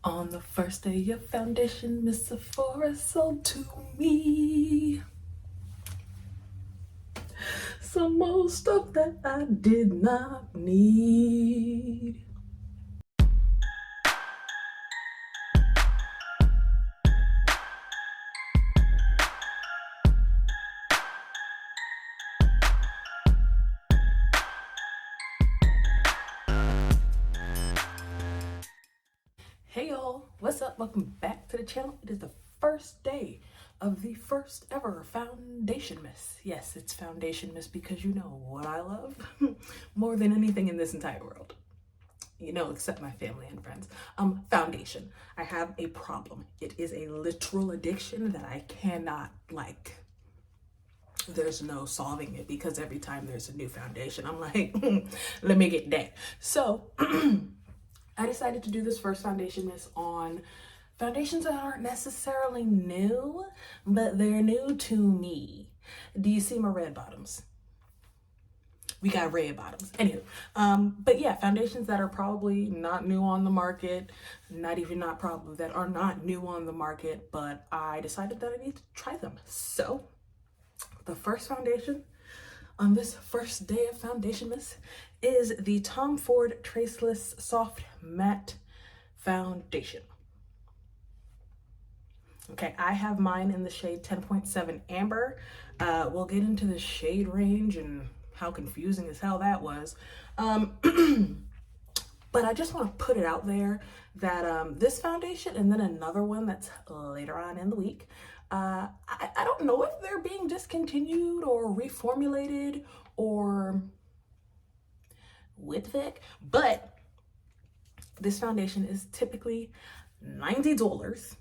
On the first day of foundation, Miss Sephora sold to me some more stuff that I did not need. Hey y'all, what's up? Welcome back to the channel. It is the first day of the first ever foundation miss. Yes, it's foundation miss because you know what I love more than anything in this entire world. You know, except my family and friends. Foundation. I have a problem. It is a literal addiction that I cannot there's no solving it because every time there's a new foundation, I'm like, let me get that. So I decided to do this first foundation miss on foundations that aren't necessarily new, but they're new to me. Do you see my red bottoms? We got red bottoms. Anywho, but yeah, foundations that are probably not new on the market, that are not new on the market, but I decided that I need to try them. So the first foundation on this first day of foundation miss is the Tom Ford Traceless Soft Matte Foundation. Okay, I have mine in the shade 10.7 Amber. We'll get into the shade range and how confusing as hell that was. But I just want to put it out there that this foundation and then another one that's later on in the week, I don't know if they're being discontinued or reformulated or with Vic, but this foundation is typically $90.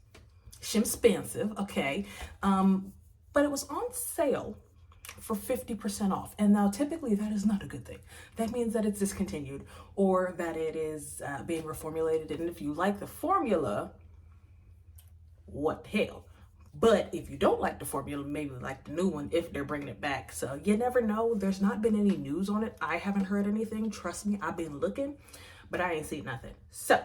Expensive, okay, but it was on sale for 50% off, and now typically that is not a good thing. That means that it's discontinued or that it is being reformulated, and if you like the formula, what the hell. But if you don't like the formula, maybe like the new one if they're bringing it back. So you never know. There's not been any news on it. I haven't heard anything. Trust me, I've been looking, but I ain't seen nothing. So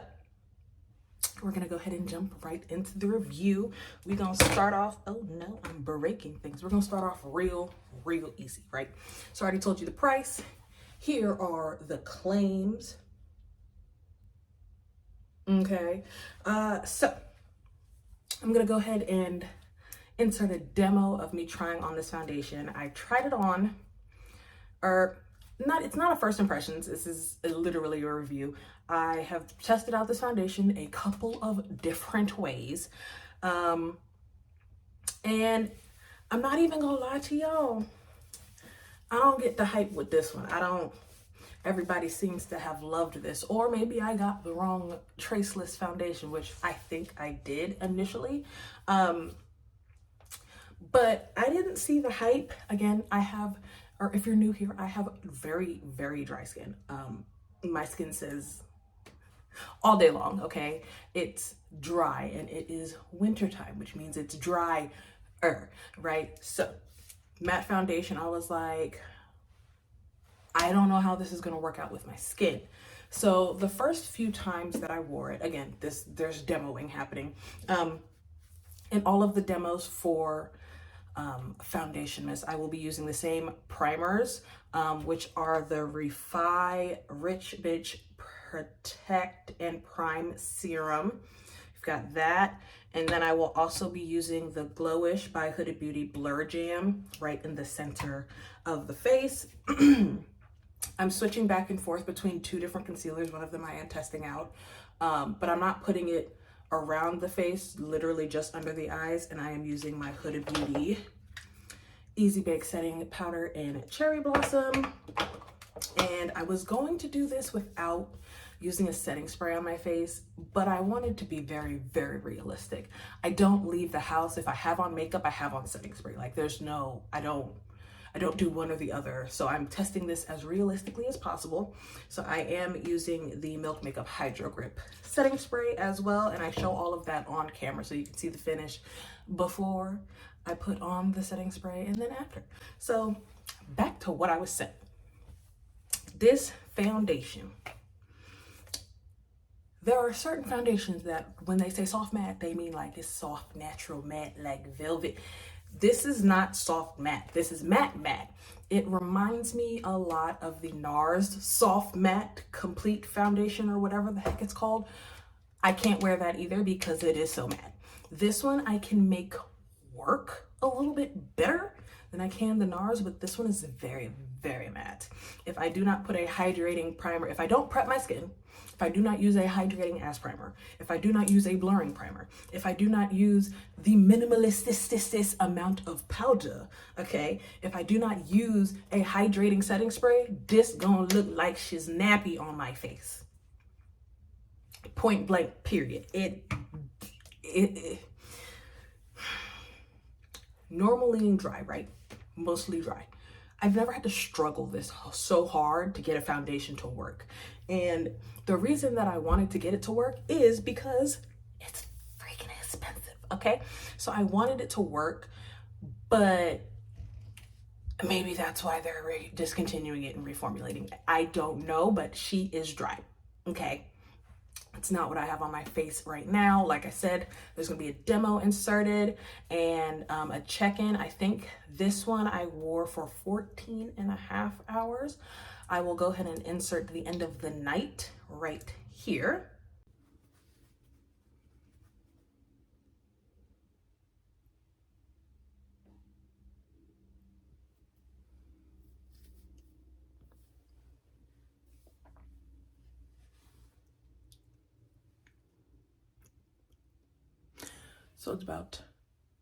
we're gonna go ahead and jump right into the review. We're gonna start off, oh no, I'm breaking things. We're gonna start off real easy, right? So I already told you the price. Here are the claims. Okay, so I'm gonna go ahead and insert a demo of me trying on this foundation. I tried it on, or not, it's not a first impressions, this is literally a review. I have tested out this foundation a couple of different ways. And I'm not even gonna lie to y'all, I don't get the hype with this one. Everybody seems to have loved this, or maybe I got the wrong Traceless foundation, which I think I did initially. But I didn't see the hype. Again, or if you're new here, I have very dry skin. My skin says all day long, okay? It's dry and it is wintertime, which means it's drier, right? So matte foundation, I was like, I don't know how this is gonna work out with my skin. So the first few times that I wore it, again, there's demoing happening. In all of the demos for foundation mist, I will be using the same primers, which are the Refi Rich Bitch Protect and Prime Serum. We've got that. And then I will also be using the Glowish by Huda Beauty Blur Jam right in the center of the face. I'm switching back and forth between two different concealers. One of them I am testing out, but I'm not putting it around the face, literally just under the eyes, and I am using my Huda Beauty Easy Bake Setting Powder in Cherry Blossom. And I was going to do this without using a setting spray on my face, but I wanted to be very realistic. I don't leave the house. If I have on makeup, I have on setting spray. Like I don't do one or the other. So I'm testing this as realistically as possible. So I am using the Milk Makeup Hydro Grip setting spray as well. And I show all of that on camera so you can see the finish before I put on the setting spray and then after. So back to what I was saying. This foundation, There are certain foundations that when they say soft matte, they mean like it's soft, natural matte, like velvet. This is not soft matte. This is matte matte. It reminds me a lot of the NARS soft matte complete foundation or whatever the heck it's called. I can't wear that either because it is so matte. This one I can make work a little bit better than I can the NARS, but this one is very, very matte. If I do not put a hydrating primer, if I don't prep my skin, if I do not use a hydrating ass primer, if I do not use a blurring primer, if I do not use the minimalistic amount of powder, okay, if I do not use a hydrating setting spray, this gonna look like she's nappy on my face. Point blank, period. It normally dry, right? Mostly dry. I've never had to struggle this so hard to get a foundation to work. And the reason that I wanted to get it to work is because it's freaking expensive, okay? So I wanted it to work, but maybe that's why they're discontinuing it and reformulating it. I don't know, but she is dry, okay? It's not what I have on my face right now. Like I said, there's gonna be a demo inserted and a check-in. I think this one I wore for 14 and a half hours. I will go ahead and insert the end of the night right here. So it's about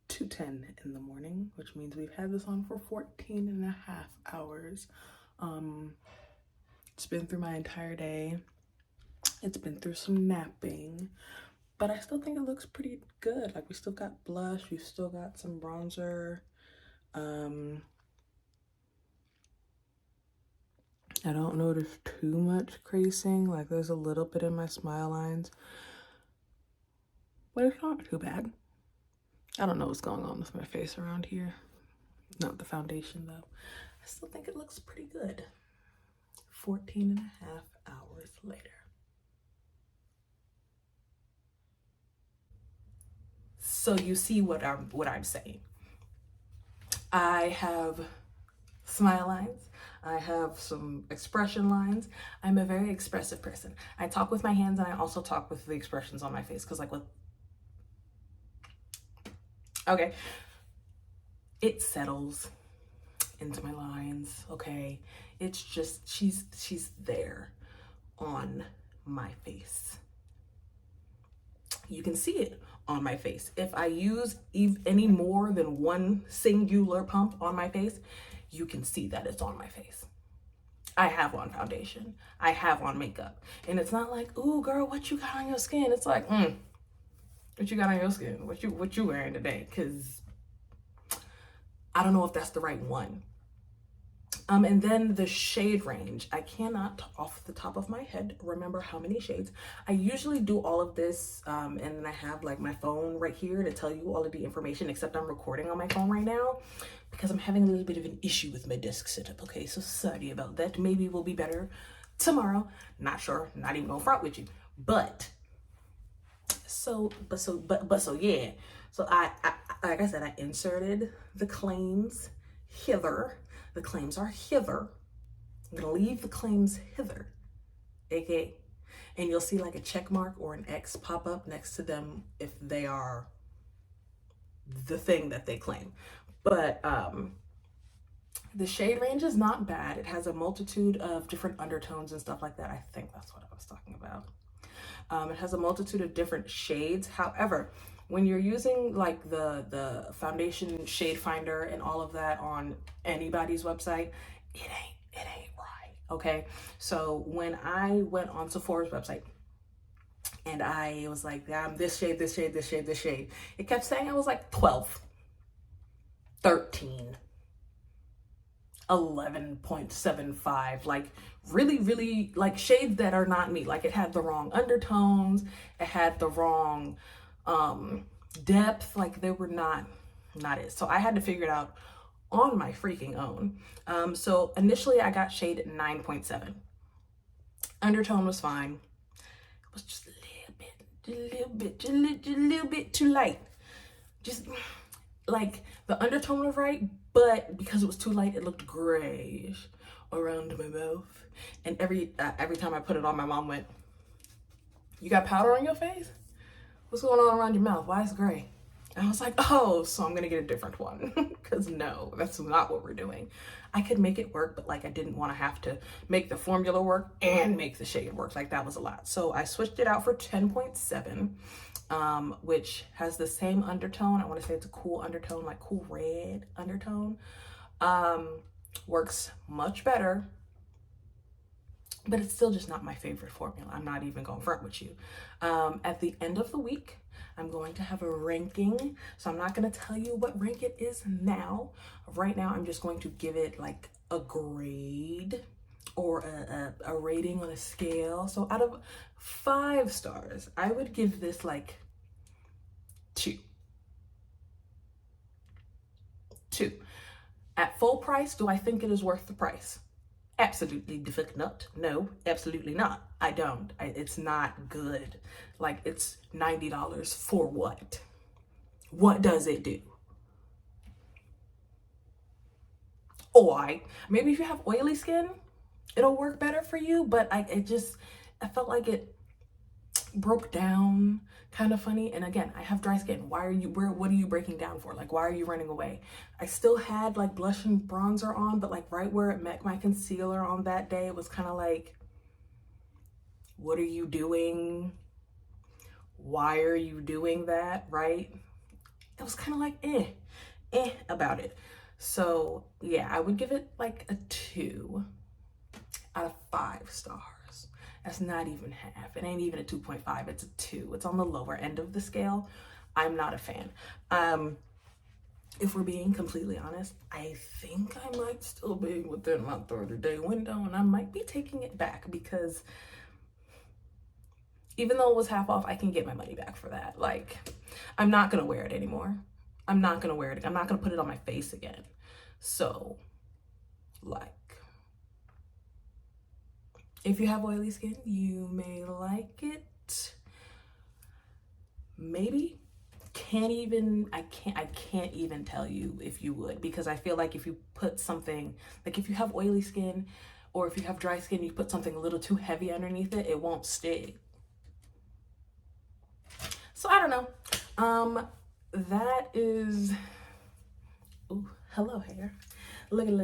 2:10 in the morning, which means we've had this on for 14 and a half hours. It's been through my entire day. It's been through some napping, but I still think it looks pretty good. Like we still got blush, we still got some bronzer. I don't notice too much creasing. Like there's a little bit in my smile lines, but it's not too bad. I don't know what's going on with my face around here. Not the foundation though. I still think it looks pretty good. 14 and a half hours later. So you see what I'm saying. I have smile lines. I have some expression lines. I'm a very expressive person. I talk with my hands and I also talk with the expressions on my face because like what? Okay. It settles into my lines, okay? It's just, she's there on my face. You can see it on my face. If I use any more than one singular pump on my face, you can see that it's on my face. I have on foundation. I have on makeup. And it's not like, ooh, girl, what you got on your skin? It's like, what you got on your skin? What you wearing today? Because I don't know if that's the right one. And then the shade range. I cannot, off the top of my head, remember how many shades. I usually do all of this, and then I have like my phone right here to tell you all of the information, except I'm recording on my phone right now because I'm having a little bit of an issue with my desk setup, okay? So sorry about that. Maybe it will be better tomorrow. Not sure, not even gonna front with you. But yeah. So I like I said, I inserted the claims hither. The claims are hither. I'm gonna leave the claims hither, okay? And you'll see like a check mark or an X pop up next to them if they are the thing that they claim. But the shade range is not bad. It has a multitude of different undertones and stuff like that. I think that's what I was talking about. It has a multitude of different shades. However, when you're using like the foundation shade finder and all of that on anybody's website, it ain't right, okay? So when I went on Sephora's website and I was like, this shade, this shade, this shade, this shade, it kept saying I was like 12, 13, 11.75, like really like shades that are not me. Like it had the wrong undertones, it had the wrong depth, like they were not it. So I had to figure it out on my freaking own. So initially I got shade 9.7. Undertone was fine. It was just a just a little bit too light. Just like the undertone was right, but because it was too light, it looked grayish around my mouth. And every time I put it on, my mom went, "You got powder on your face? What's going on around your mouth? Why is it gray?" And I was like, "Oh, so I'm gonna get a different one." Because no, that's not what we're doing. I could make it work, but like I didn't want to have to make the formula work and make the shade work. Like that was a lot. So I switched it out for 10.7, which has the same undertone. I want to say it's a cool undertone, like cool red undertone. Works much better, but it's still just not my favorite formula. I'm not even going front with you. At the end of the week, I'm going to have a ranking. So I'm not going to tell you what rank it is now. Right now, I'm just going to give it like a grade or a rating on a scale. So out of 5 stars, I would give this like 2. 2. At full price, do I think it is worth the price? Absolutely the fuck not. No, absolutely not. I don't. It's not good. Like, it's $90 for what? What does it do? Maybe if you have oily skin, it'll work better for you, but I felt like it broke down kind of funny. And again, I have dry skin. What are you breaking down for? Like, why are you running away? I still had like blush and bronzer on, but like right where it met my concealer on that day, it was kind of like, what are you doing? Why are you doing that? Right? It was kind of like about it. So yeah, I would give it like a 2 out of 5 stars. That's not even half. It ain't even a 2.5. It's a 2. It's on the lower end of the scale. I'm not a fan. If we're being completely honest, I think I might still be within my 30-day window, and I might be taking it back because even though it was half off, I can get my money back for that. Like, I'm not going to wear it anymore. I'm not going to wear it. I'm not going to put it on my face again. So, like, if you have oily skin, you may like it. Maybe. I can't even tell you if you would, because I feel like if you put something, like if you have oily skin or if you have dry skin, you put something a little too heavy underneath it, it won't stick. So I don't know. That is, ooh, hello hair. Look at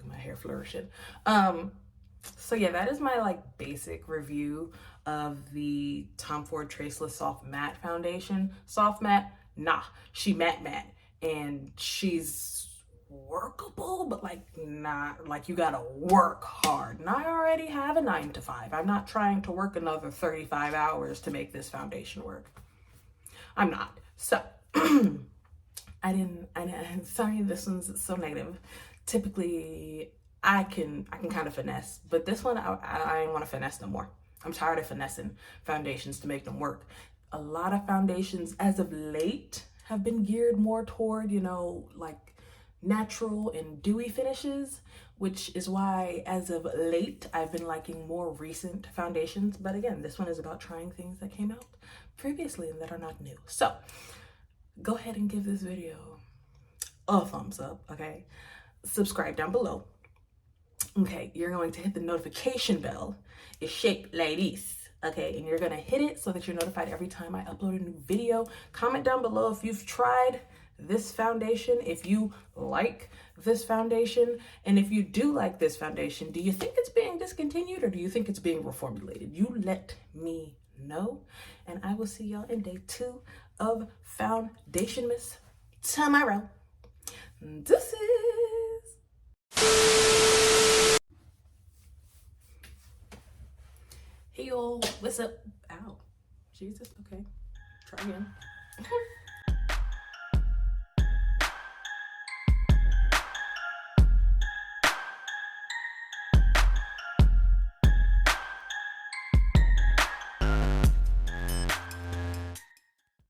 my hair flourishing. So yeah, that is my like basic review of the Tom Ford Traceless Soft Matte Foundation. Soft matte, nah, she matte, and she's workable, but like not like you gotta work hard. And I already have a 9 to 5. I'm not trying to work another 35 hours to make this foundation work. I'm not. So sorry, this one's so negative. Typically, I can kind of finesse, but this one, I ain't want to finesse no more. I'm tired of finessing foundations to make them work. A lot of foundations as of late have been geared more toward, you know, like natural and dewy finishes, which is why as of late, I've been liking more recent foundations. But again, this one is about trying things that came out previously and that are not new. So go ahead and give this video a thumbs up, okay? Subscribe down below. Okay, you're going to hit the notification bell. It's shaped like this, okay? And you're gonna hit it so that you're notified every time I upload a new video. Comment down below if you've tried this foundation, if you like this foundation, and if you do like this foundation, do you think it's being discontinued or do you think it's being reformulated? You let me know, and I will see y'all in day 2 of Foundation Miss tomorrow. This is hey y'all, what's up? Ow, Jesus, okay, try again.